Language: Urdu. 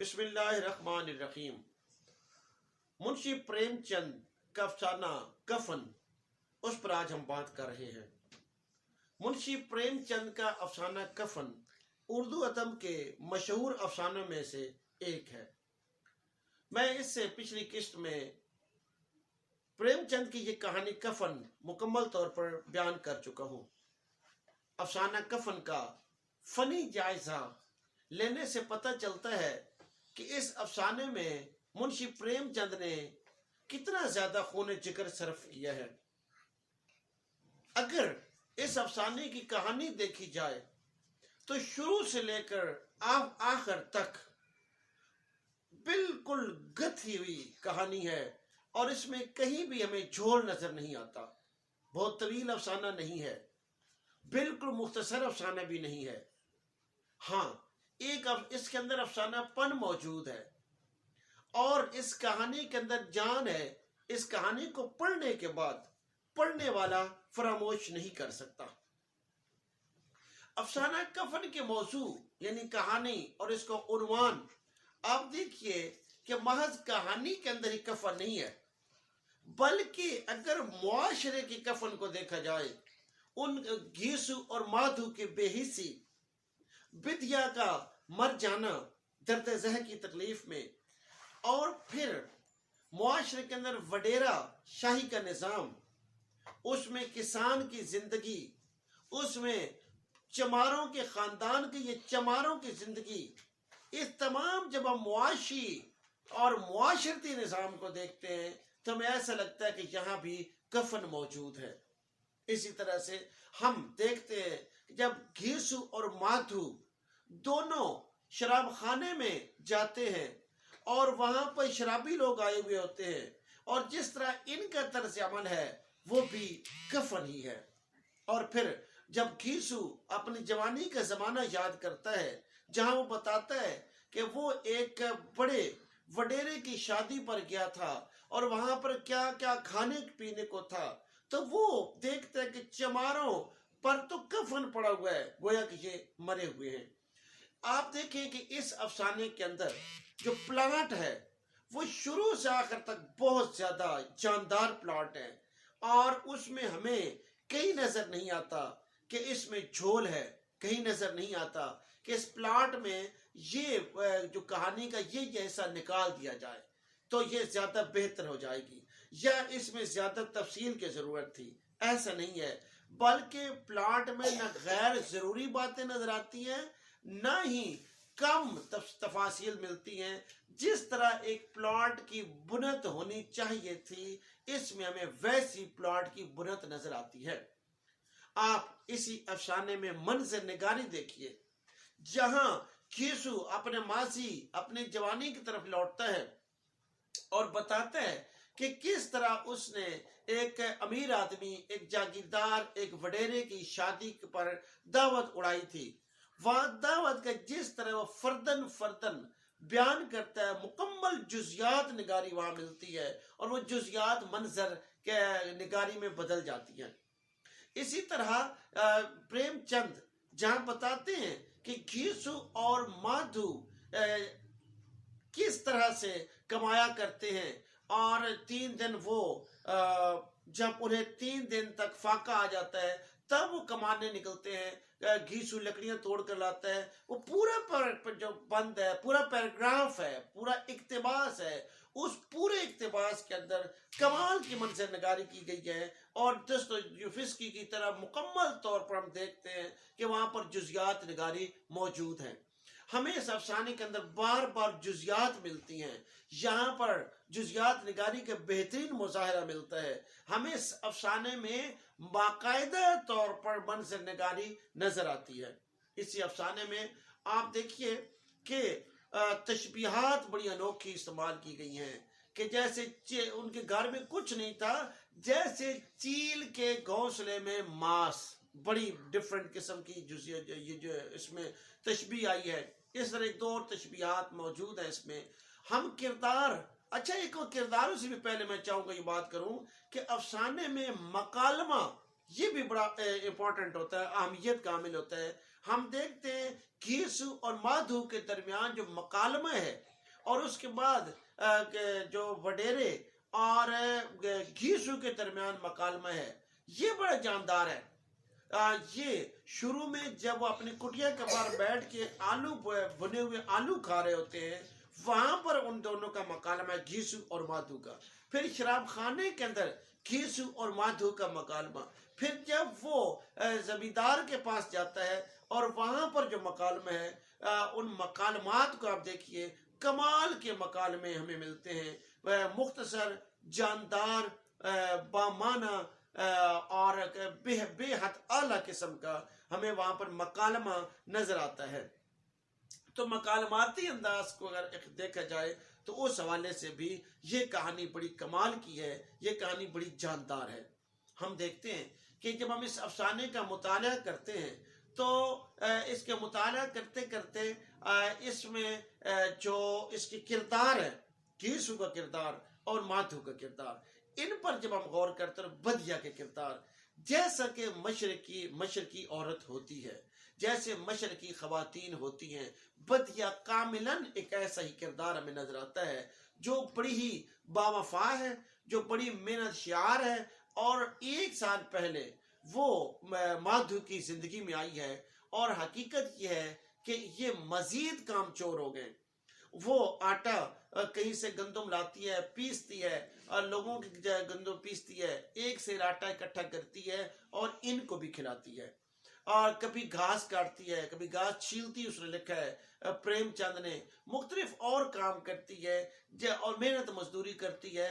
بسم اللہ الرحمن الرحیم۔ منشی پریم چند کا افسانہ کفن، اس پر آج ہم بات کر رہے ہیں۔ منشی پریم چند کا افسانہ کفن اردو ادب کے مشہور افسانوں میں سے ایک ہے۔ میں اس سے پچھلی قسط میں پریم چند کی یہ کہانی کفن مکمل طور پر بیان کر چکا ہوں۔ افسانہ کفن کا فنی جائزہ لینے سے پتہ چلتا ہے کہ اس افسانے میں منشی پریم چند نے کتنا زیادہ خون جگر صرف کیا ہے۔ اگر اس افسانے کی کہانی دیکھی جائے تو شروع سے لے کر آخر تک بالکل گتھی ہوئی کہانی ہے، اور اس میں کہیں بھی ہمیں جھول نظر نہیں آتا۔ بہت طویل افسانہ نہیں ہے، بالکل مختصر افسانہ بھی نہیں ہے۔ ہاں، اس کے اندر افسانہ پن موجود ہے، اور اس کہانی کے اندر جان ہے۔ اس کہانی کو پڑھنے کے بعد پڑھنے والا فراموش نہیں کر سکتا۔ افسانہ کفن کے موضوع یعنی کہانی اور اس کو عنوان آپ دیکھیے کہ محض کہانی کے اندر ہی کفن نہیں ہے، بلکہ اگر معاشرے کی کفن کو دیکھا جائے، ان گھیسو اور مادھو کی بے حسی، بدیا کا مر جانا درد ذہ کی تکلیف میں، اور پھر معاشرے کے اندر وڈیرا شاہی کا نظام، اس میں کسان کی زندگی، اس میں چماروں کے خاندان کی یہ چماروں کی زندگی، اس تمام جب ہم معاشی اور معاشرتی نظام کو دیکھتے ہیں تو ہمیں ایسا لگتا ہے کہ یہاں بھی کفن موجود ہے۔ اسی طرح سے ہم دیکھتے ہیں کہ جب گھیسو اور مادھو دونوں شراب خانے میں جاتے ہیں اور وہاں پر شرابی لوگ آئے ہوئے ہوتے ہیں، اور جس طرح ان کا طرز عمل ہے وہ بھی کفن ہی ہے۔ اور پھر جب گھیسو اپنی جوانی کا زمانہ یاد کرتا ہے، جہاں وہ بتاتا ہے کہ وہ ایک بڑے وڈیرے کی شادی پر گیا تھا اور وہاں پر کیا کیا کھانے پینے کو تھا، تو وہ دیکھتا ہے کہ چماروں پر تو کفن پڑا ہوا ہے، گویا کہ یہ مرے ہوئے ہیں۔ آپ دیکھیں کہ اس افسانے کے اندر جو پلاٹ ہے وہ شروع سے آخر تک بہت زیادہ جاندار پلاٹ ہے، اور اس میں ہمیں کہیں نظر نہیں آتا کہ اس میں جھول ہے، کہیں نظر نہیں آتا کہ اس پلاٹ میں یہ جو کہانی کا یہ حصہ نکال دیا جائے تو یہ زیادہ بہتر ہو جائے گی، یا اس میں زیادہ تفصیل کی ضرورت تھی۔ ایسا نہیں ہے، بلکہ پلاٹ میں نہ غیر ضروری باتیں نظر آتی ہیں، نہ ہی کم تفاصیل ملتی ہیں۔ جس طرح ایک پلاٹ کی بنت ہونی چاہیے تھی، اس میں ہمیں ویسی پلاٹ کی بنت نظر آتی ہے۔ آپ اسی افسانے میں منظر نگاری دیکھیے، جہاں گھیسو اپنے ماضی، اپنی جوانی کی طرف لوٹتا ہے اور بتاتا ہے کہ کس طرح اس نے ایک امیر آدمی، ایک جاگیردار، ایک وڈیرے کی شادی پر دعوت اڑائی تھی۔ وہاں دعوت کا جس طرح وہ فردن فردن بیان کرتا ہے، مکمل جزیات نگاری وہاں ملتی ہے، اور وہ جزیات منظر کے نگاری میں بدل جاتی ہیں۔ اسی طرح پریم چند جہاں بتاتے ہیں کہ گھیسو اور مادھو کس طرح سے کمایا کرتے ہیں، اور 3 دن وہ جب انہیں 3 دن تک فاقہ آ جاتا ہے تب وہ کمانے نکلتے ہیں۔ گھیسو لکڑیاں توڑ کر لاتا ہے، وہ پورا جو بند ہے، پورا پیراگراف ہے، پورا اقتباس ہے، اس پورے اقتباس کے اندر کمال کی منظر نگاری کی گئی ہے، اور دستویفسکی کی طرح مکمل طور پر ہم دیکھتے ہیں کہ وہاں پر جزیات نگاری موجود ہیں۔ ہمیں اس افسانے کے اندر بار بار جزیات ملتی ہیں، یہاں پر جزیات نگاری کا بہترین مظاہرہ ملتا ہے۔ ہمیں اس افسانے میں باقاعدہ طور پر منظر نگاری نظر آتی ہے۔ اسی افسانے میں آپ دیکھیے کہ تشبیہات بڑی انوکھی استعمال کی گئی ہیں، کہ جیسے ان کے گھر میں کچھ نہیں تھا، جیسے چیل کے گھونسلے میں ماس، بڑی ڈیفرنٹ قسم کی یہ جو اس میں تشبیہ آئی ہے۔ اس طرح 2 اور تشبیہات موجود ہیں اس میں۔ ہم کردار، اچھا ایک کرداروں سے بھی پہلے میں چاہوں گا یہ بات کروں کہ افسانے میں مکالمہ یہ بھی بڑا امپورٹنٹ ہوتا ہے، اہمیت کا عامل ہوتا ہے۔ ہم دیکھتے ہیں گھیسو اور مادھو کے درمیان جو مکالمہ ہے، اور اس کے بعد جو وڈیرے اور گھیسو کے درمیان مکالمہ ہے، یہ بڑا جاندار ہے۔ یہ شروع میں جب وہ اپنی کٹیا کے باہر بیٹھ کے آلو بنے ہوئے آلو کھا رہے ہوتے ہیں، وہاں پر ان دونوں کا مکالمہ ہے، گھیسو اور مادھو کا۔ پھر شراب خانے کے اندر گھیسو اور مادھو کا مکالمہ۔ پھر جب وہ زمیندار کے پاس جاتا ہے اور وہاں پر جو مکالمہ ہے، ان مکالمات کو آپ دیکھیے، کمال کے مکالمے ہمیں ملتے ہیں، مختصر، جاندار، بامعنی اور بے حد اعلیٰ قسم کا ہمیں وہاں پر مکالمہ نظر آتا ہے۔ تو مکالماتی انداز کو اگر دیکھا جائے تو اس حوالے سے بھی یہ کہانی بڑی کمال کی ہے، یہ کہانی بڑی جاندار ہے۔ ہم دیکھتے ہیں کہ جب ہم اس افسانے کا مطالعہ کرتے ہیں تو اس کے مطالعہ کرتے کرتے اس میں جو اس کے کردار ہے، گھیسو کا کردار اور مادھو کا کردار، ان پر جب ہم غور کرتے ہیں، بدیا کے کردار، جیسا کہ مشرقی عورت ہوتی ہے، جیسے مشرقی خواتین ہوتی ہیں، بدیا کاملاً ایک ایسا ہی کردار ہمیں نظر آتا ہے، جو بڑی ہی باوفا ہے، جو بڑی محنت شعار ہے، اور 1 سال پہلے وہ مادھو کی زندگی میں آئی ہے، اور حقیقت یہ ہے کہ یہ مزید کام چور ہو گئے۔ وہ آٹا کہیں سے گندم لاتی ہے، پیستی ہے، اور لوگوں کی گندم پیستی ہے، ایک سیر آٹا اکٹھا کرتی ہے اور ان کو بھی کھلاتی ہے، اور کبھی گھاس کاٹتی ہے، کبھی گھاس چھیلتی، اس نے لکھا ہے پریم چند نے، مختلف اور کام کرتی ہے اور محنت مزدوری کرتی ہے،